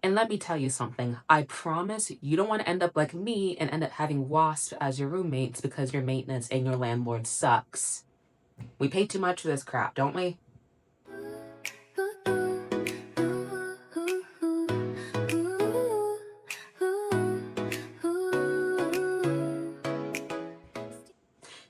And let me tell you something. I promise you don't want to end up like me and end up having wasps as your roommates because your maintenance and your landlord sucks. We pay too much for this crap, don't we?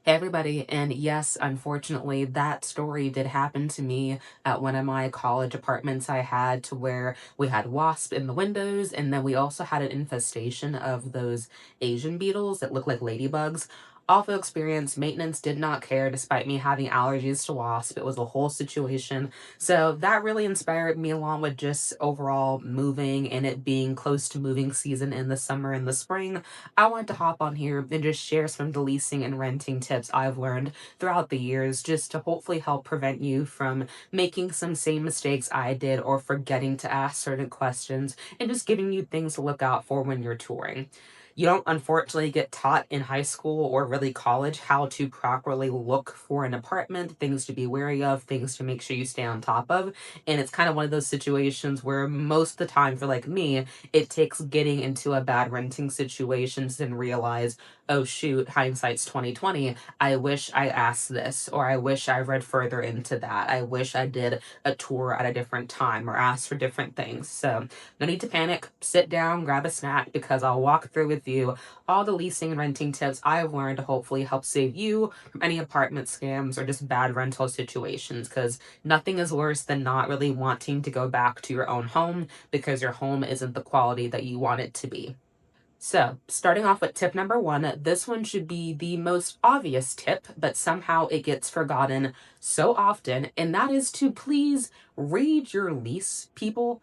Hey everybody, and yes, unfortunately, that story did happen to me at one of my college apartments I had, to where we had wasp in the windows, and then we also had an infestation of those Asian beetles that look like ladybugs. Awful experience. Maintenance did not care despite me having allergies to wasp. It was a whole situation. So that really inspired me, along with just overall moving and it being close to moving season in the summer and the spring. I wanted to hop on here and just share some of the leasing and renting tips I've learned throughout the years, just to hopefully help prevent you from making some same mistakes I did or forgetting to ask certain questions, and just giving you things to look out for when you're touring. You don't unfortunately get taught in high school or really college how to properly look for an apartment, things to be wary of, things to make sure you stay on top of. And it's kind of one of those situations where most of the time, for like me, it takes getting into a bad renting situations and realize, oh shoot, hindsight's 2020. I wish I asked this, or I wish I read further into that. I wish I did a tour at a different time or asked for different things. So no need to panic. Sit down, grab a snack, because I'll walk through with you all the leasing and renting tips I've learned to hopefully help save you from any apartment scams or just bad rental situations, because nothing is worse than not really wanting to go back to your own home because your home isn't the quality that you want it to be. So, starting off with tip number one, this one should be the most obvious tip, but somehow it gets forgotten so often, and that is to please read your lease, people.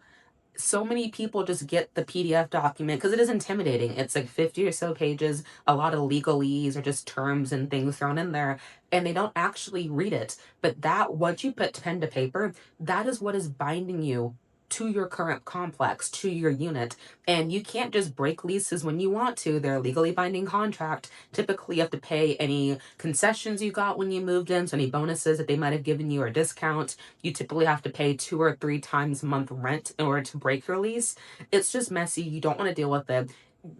So many people just get the PDF document because it is intimidating. It's like 50 or so pages, a lot of legalese or just terms and things thrown in there, and they don't actually read it. But that, once you put pen to paper, that is what is binding you to your current complex, to your unit. And you can't just break leases when you want to. They're a legally binding contract. Typically, you have to pay any concessions you got when you moved in, so any bonuses that they might have given you or discount. You typically have to pay 2 or 3 times a month rent in order to break your lease. It's just messy. You don't want to deal with it.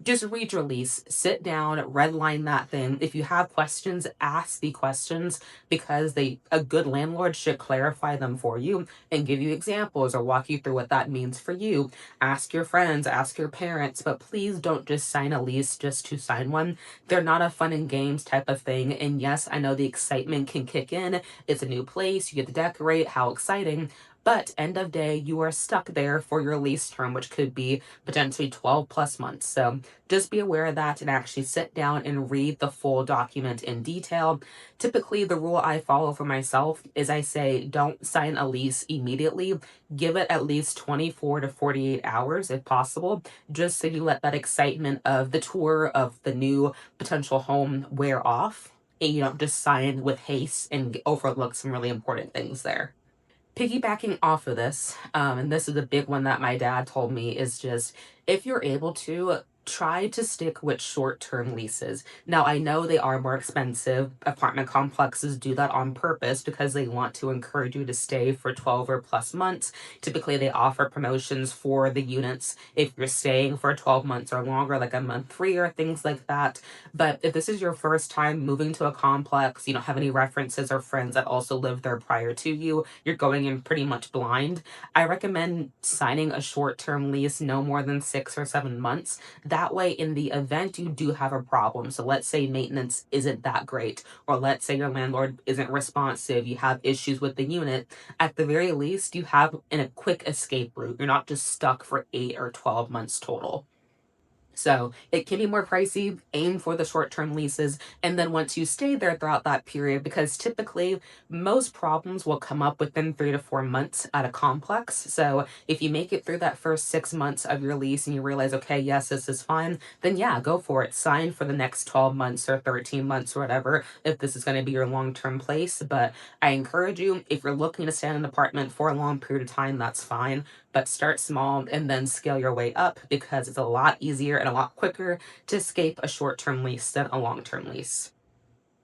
Just read your lease, sit down, redline that thing. If you have questions, ask the questions, because a good landlord should clarify them for you and give you examples or walk you through what that means for you. Ask your friends, ask your parents, but please don't just sign a lease just to sign one. They're not a fun and games type of thing. And yes, I know the excitement can kick in. It's a new place, you get to decorate, how exciting. But end of day, you are stuck there for your lease term, which could be potentially 12 plus months. So just be aware of that and actually sit down and read the full document in detail. Typically, the rule I follow for myself is I say don't sign a lease immediately. Give it at least 24 to 48 hours if possible, just so you let that excitement of the tour of the new potential home wear off. And you don't just sign with haste and overlook some really important things there. Piggybacking off of this, and this is a big one that my dad told me, is just, if you're able to, try to stick with short-term leases. Now, I know they are more expensive. Apartment complexes do that on purpose because they want to encourage you to stay for 12 or plus months. Typically, they offer promotions for the units if you're staying for 12 months or longer, like a month free or things like that. But if this is your first time moving to a complex, you don't have any references or friends that also lived there prior to you, you're going in pretty much blind, I recommend signing a short term lease, no more than 6 or 7 months. That way, in the event you do have a problem, so let's say maintenance isn't that great, or let's say your landlord isn't responsive, you have issues with the unit, at the very least, you have a quick escape route. You're not just stuck for 8 or 12 months total. So it can be more pricey. Aim for the short term leases. And then once you stay there throughout that period, because typically most problems will come up within 3 to 4 months at a complex. So if you make it through that first 6 months of your lease and you realize, okay, yes, this is fine, then yeah, go for it. Sign for the next 12 months or 13 months or whatever, if this is going to be your long term place. But I encourage you, if you're looking to stay in an apartment for a long period of time, that's fine, but start small and then scale your way up, because it's a lot easier and a lot quicker to escape a short term lease than a long term lease.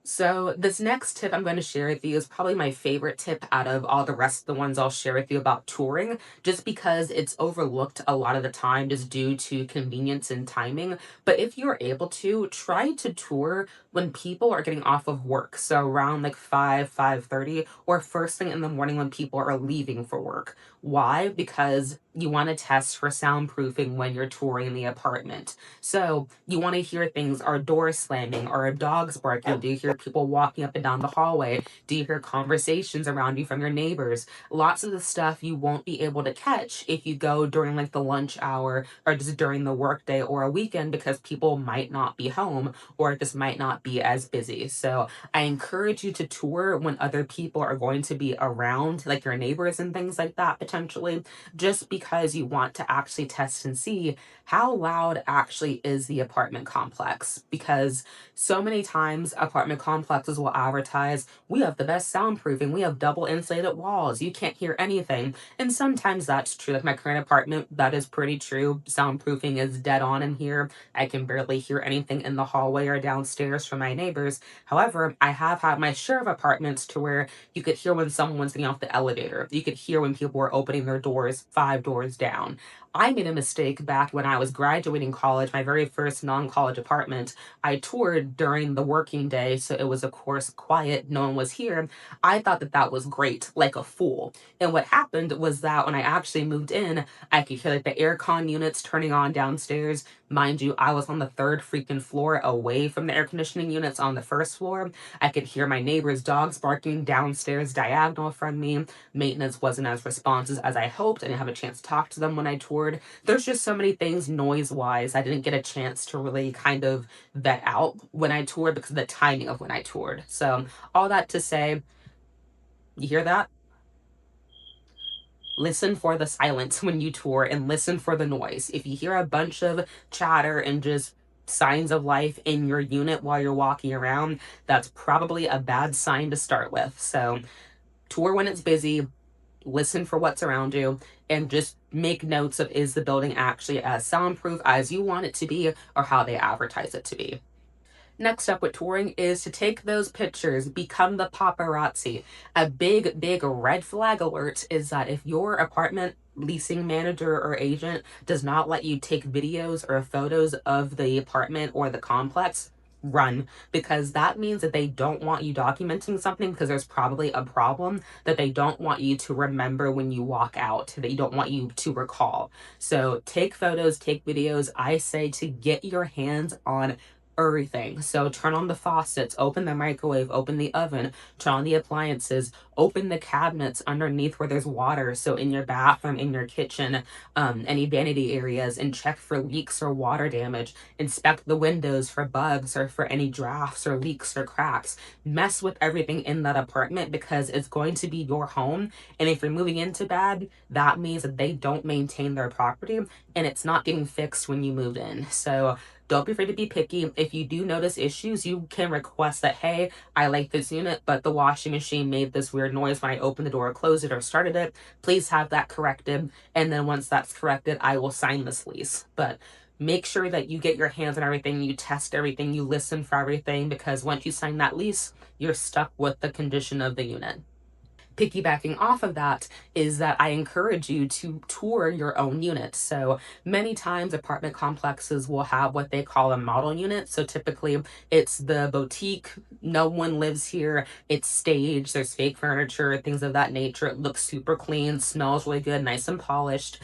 So, this next tip I'm going to share with you is probably my favorite tip out of all the rest of the ones I'll share with you about touring, just because it's overlooked a lot of the time just due to convenience and timing. But if you're able to, try to tour when people are getting off of work. So around like 5, 5:30, or first thing in the morning when people are leaving for work. Why? Because you want to test for soundproofing when you're touring the apartment. So you want to hear things, are doors slamming, are dogs barking? Do you hear people walking up and down the hallway? Do you hear conversations around you from your neighbors? Lots of the stuff you won't be able to catch if you go during like the lunch hour or just during the workday or a weekend, because people might not be home or it just might not be as busy. So I encourage you to tour when other people are going to be around, like your neighbors and things like that, potentially, just because you want to actually test and see how loud actually is the apartment complex. Because so many times apartment complexes will advertise, we have the best soundproofing, we have double insulated walls, you can't hear anything. And sometimes that's true. Like my current apartment, that is pretty true. Soundproofing is dead on in here. I can barely hear anything in the hallway or downstairs from my neighbors. However, I have had my share of apartments to where you could hear when someone was getting off the elevator. You could hear when people were opening their doors 5 doors down. I made a mistake back when I was graduating college, my very first non college apartment. I toured during the working day, so it was, of course, quiet. No one was here. I thought that that was great, like a fool. And what happened was that when I actually moved in, I could hear like the aircon units turning on downstairs. Mind you, I was on the third freaking floor away from the air conditioning units on the first floor. I could hear my neighbor's dogs barking downstairs diagonal from me. Maintenance wasn't as responsive as I hoped. I didn't have a chance to talk to them when I toured. There's just so many things noise wise I didn't get a chance to really kind of vet out when I toured because of the timing of when I toured. So, all that to say, you hear that? Listen for the silence when you tour and listen for the noise. If you hear a bunch of chatter and just signs of life in your unit while you're walking around, that's probably a bad sign to start with. So, tour when it's busy, listen for what's around you, and just make notes of, is the building actually as soundproof as you want it to be or how they advertise it to be. Next up with touring is to take those pictures, become the paparazzi. A big, big red flag alert is that if your apartment leasing manager or agent does not let you take videos or photos of the apartment or the complex, run, because that means that they don't want you documenting something, because there's probably a problem that they don't want you to remember when you walk out, that you don't want you to recall. So take photos, take videos. I say to get your hands on everything. So turn on the faucets, open the microwave, open the oven, turn on the appliances, open the cabinets underneath where there's water. So in your bathroom, in your kitchen, any vanity areas, and check for leaks or water damage. Inspect the windows for bugs or for any drafts or leaks or cracks. Mess with everything in that apartment, because it's going to be your home. And if you're moving into bad, that means that they don't maintain their property and it's not getting fixed when you move in. So don't be afraid to be picky. If you do notice issues, you can request that, hey, I like this unit, but the washing machine made this weird noise when I opened the door, or closed it, or started it. Please have that corrected. And then once that's corrected, I will sign this lease. But make sure that you get your hands on everything, you test everything, you listen for everything, because once you sign that lease, you're stuck with the condition of the unit. Piggybacking off of that is that I encourage you to tour your own unit. So many times apartment complexes will have what they call a model unit. So typically it's the boutique, no one lives here, it's staged, there's fake furniture, things of that nature. It looks super clean, smells really good, nice and polished,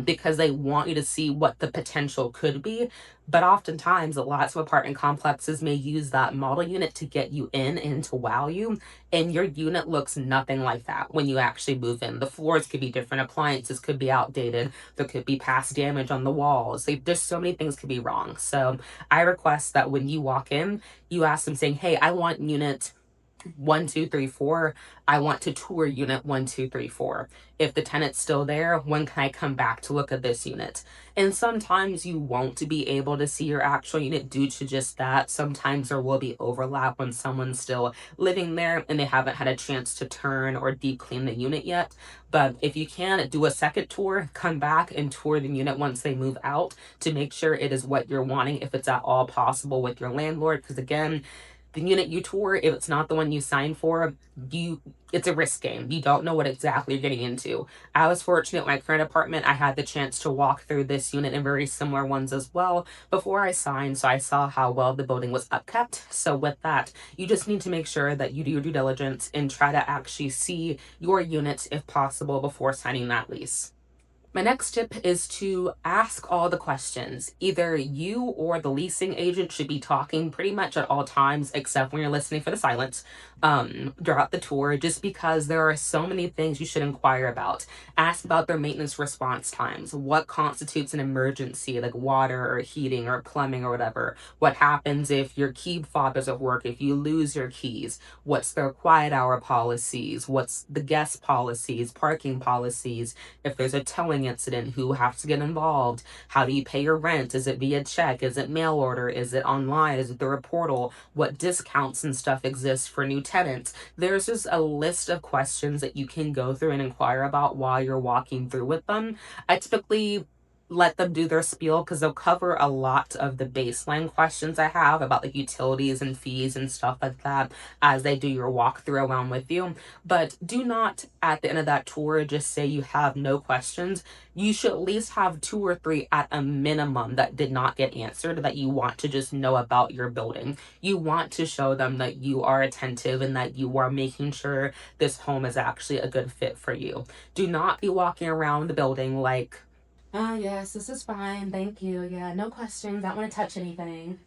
because they want you to see what the potential could be. But oftentimes, lots of apartment complexes may use that model unit to get you in and to wow you, and your unit looks nothing like that when you actually move in. The floors could be different, appliances could be outdated, there could be past damage on the walls. Like, there's so many things could be wrong. So I request that when you walk in, you ask them saying, hey, I want unit 1, 2, 3, 4. I want to tour unit 1, 2, 3, 4. If the tenant's still there, when can I come back to look at this unit? And sometimes you won't be able to see your actual unit due to just that. Sometimes there will be overlap when someone's still living there and they haven't had a chance to turn or deep clean the unit yet. But if you can, do a second tour, come back and tour the unit once they move out to make sure it is what you're wanting, if it's at all possible with your landlord. Because again, The unit you tour, if it's not the one you signed for, you it's a risk game. You don't know what exactly you're getting into. I was fortunate in my current apartment, I had the chance to walk through this unit and very similar ones as well before I signed, so I saw how well the building was upkept. So with that, you just need to make sure that you do your due diligence and try to actually see your units if possible before signing that lease. My next tip is to ask all the questions. Either you or the leasing agent should be talking pretty much at all times, except when you're listening for the silence, throughout the tour, just because there are so many things you should inquire about. Ask about their maintenance response times. What constitutes an emergency, like water or heating or plumbing or whatever? What happens if your key fob doesn't work, if you lose your keys? What's their quiet hour policies? What's the guest policies, parking policies? If there's a towing incident, who has to get involved? How do you pay your rent? Is it via check? Is it mail order? Is it online? Is it through a portal? What discounts and stuff exist for new tenants? There's just a list of questions that you can go through and inquire about while you're walking through with them. I typically let them do their spiel because they'll cover a lot of the baseline questions I have about like utilities and fees and stuff like that as they do your walkthrough around with you. But do not, at the end of that tour, just say you have no questions. You should at least have two or three at a minimum that did not get answered that you want to just know about your building. You want to show them that you are attentive and that you are making sure this home is actually a good fit for you. Do not be walking around the building like, oh, yes, this is fine. Thank you. Yeah, no questions. I don't want to touch anything.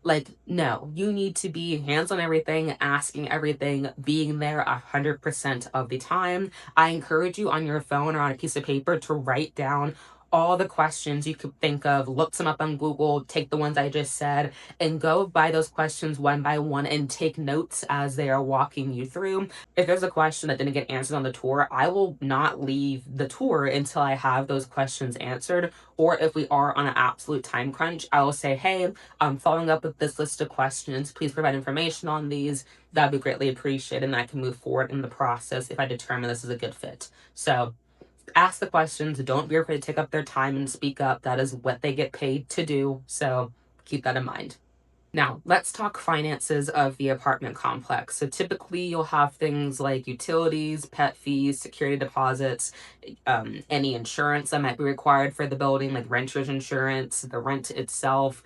Like, no, you need to be hands on everything, asking everything, being there 100% of the time. I encourage you on your phone or on a piece of paper to write down all the questions you could think of, look them up on Google, take the ones I just said, and go by those questions one by one and take notes as they are walking you through. If there's a question that didn't get answered on the tour, I will not leave the tour until I have those questions answered. Or if we are on an absolute time crunch, I will say, hey, I'm following up with this list of questions. Please provide information on these. That'd be greatly appreciated, and I can move forward in the process if I determine this is a good fit. So ask the questions. Don't be afraid to take up their time and speak up. That is what they get paid to do. So keep that in mind. Now, let's talk finances of the apartment complex. So typically you'll have things like utilities, pet fees, security deposits, any insurance that might be required for the building, like renter's insurance, the rent itself.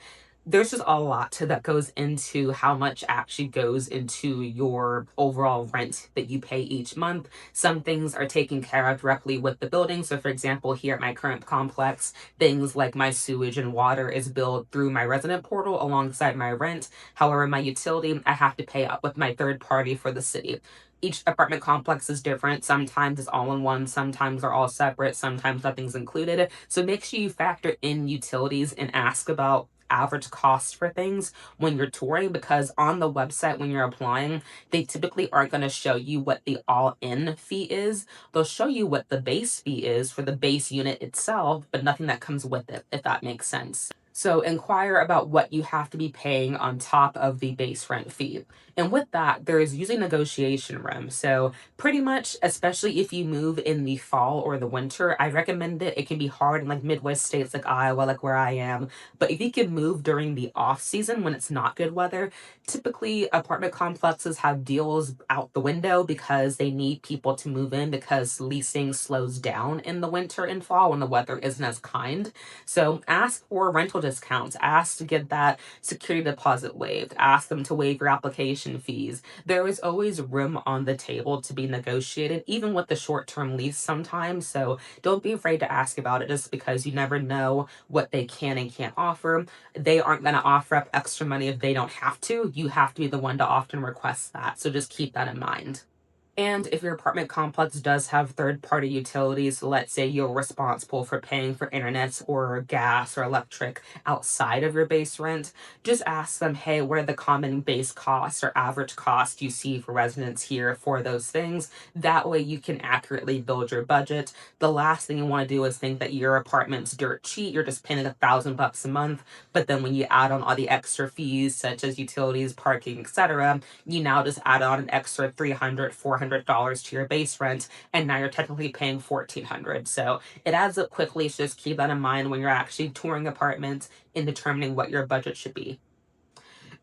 There's just a lot that goes into how much actually goes into your overall rent that you pay each month. Some things are taken care of directly with the building. So, for example, here at my current complex, things like my sewage and water is billed through my resident portal alongside my rent. However, my utility, I have to pay up with my third party for the city. Each apartment complex is different. Sometimes it's all in one, sometimes they're all separate, sometimes nothing's included. So make sure you factor in utilities and ask about average cost for things when you're touring, because on the website when you're applying, they typically aren't going to show you what the all-in fee is. They'll show you what the base fee is for the base unit itself, but nothing that comes with it, if that makes sense. So inquire about what you have to be paying on top of the base rent fee. And with that, there is usually negotiation room. So pretty much, especially if you move in the fall or the winter, I recommend it. It can be hard in like Midwest states like Iowa, like where I am. But if you can move during the off season when it's not good weather, typically apartment complexes have deals out the window because they need people to move in because leasing slows down in the winter and fall when the weather isn't as kind. So ask for rental discounts, ask to get that security deposit waived, ask them to waive your application fees. There is always room on the table to be negotiated, even with the short-term lease sometimes. So don't be afraid to ask about it just because you never know what they can and can't offer. They aren't going to offer up extra money if they don't have to. You have to be the one to often request that. So just keep that in mind. And if your apartment complex does have third party utilities, let's say you're responsible for paying for internet or gas or electric outside of your base rent, just ask them, hey, what are the common base costs or average costs you see for residents here for those things? That way you can accurately build your budget. The last thing you want to do is think that your apartment's dirt cheap, you're just paying $1,000 a month, but then when you add on all the extra fees such as utilities, parking, etc., you now just add on an extra $300, $400 to your base rent, and now you're technically paying $1,400. So it adds up quickly. So just keep that in mind when you're actually touring apartments and determining what your budget should be.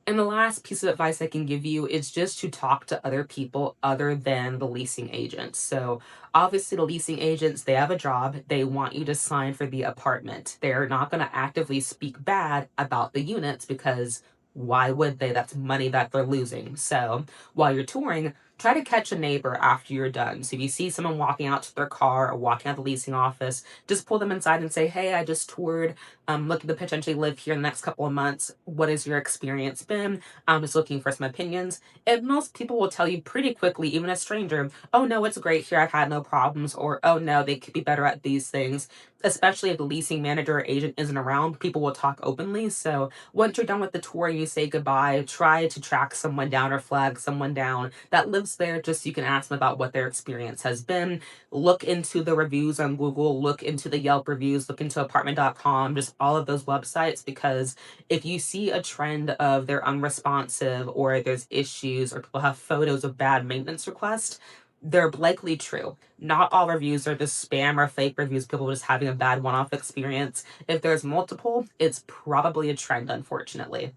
And the last piece of advice I can give you is just to talk to other people other than the leasing agents. So, obviously, the leasing agents, they have a job. They want you to sign for the apartment. They're not going to actively speak bad about the units because why would they? That's money that they're losing. So, while you're touring, try to catch a neighbor after you're done. So, if you see someone walking out to their car or walking out the leasing office, just pull them inside and say, "Hey, I just toured, looking to potentially live here in the next couple of months. What has your experience been? I'm just looking for some opinions." And most people will tell you pretty quickly, even a stranger, "Oh no, it's great here. I've had no problems," or "Oh no, they could be better at these things." Especially if the leasing manager or agent isn't around, people will talk openly. So once you're done with the tour and you say goodbye, try to track someone down or flag someone down that lives there just so you can ask them about what their experience has been. Look into the reviews on Google, look into the Yelp reviews, look into apartment.com, just all of those websites, because if you see a trend of they're unresponsive or there's issues or people have photos of bad maintenance requests, they're likely true. Not all reviews are just spam or fake reviews, people just having a bad one off experience. If there's multiple, it's probably a trend, unfortunately.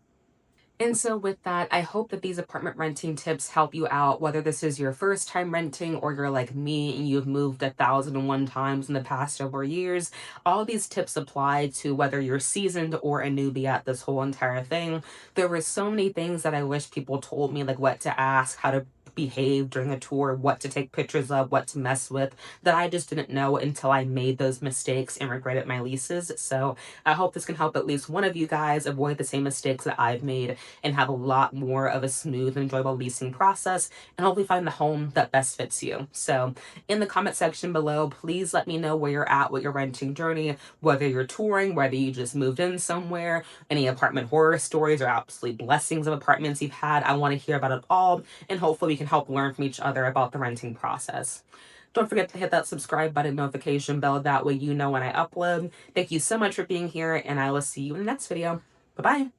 And so, with that, I hope that these apartment renting tips help you out, whether this is your first time renting or you're like me and you've moved 1,001 times in the past several years. All these tips apply to whether you're seasoned or a newbie at this whole entire thing. There were so many things that I wish people told me, like what to ask, how to behave during a tour, what to take pictures of, what to mess with, that I just didn't know until I made those mistakes and regretted my leases. So, I hope this can help at least one of you guys avoid the same mistakes that I've made and have a lot more of a smooth and enjoyable leasing process and hopefully find the home that best fits you. So, in the comment section below, please let me know where you're at with your renting journey, whether you're touring, whether you just moved in somewhere, any apartment horror stories or absolute blessings of apartments you've had. I want to hear about it all, and hopefully we can help learn from each other about the renting process. Don't forget to hit that subscribe button, notification bell. That way you know when I upload. Thank you so much for being here, and I will see you in the next video. Bye bye.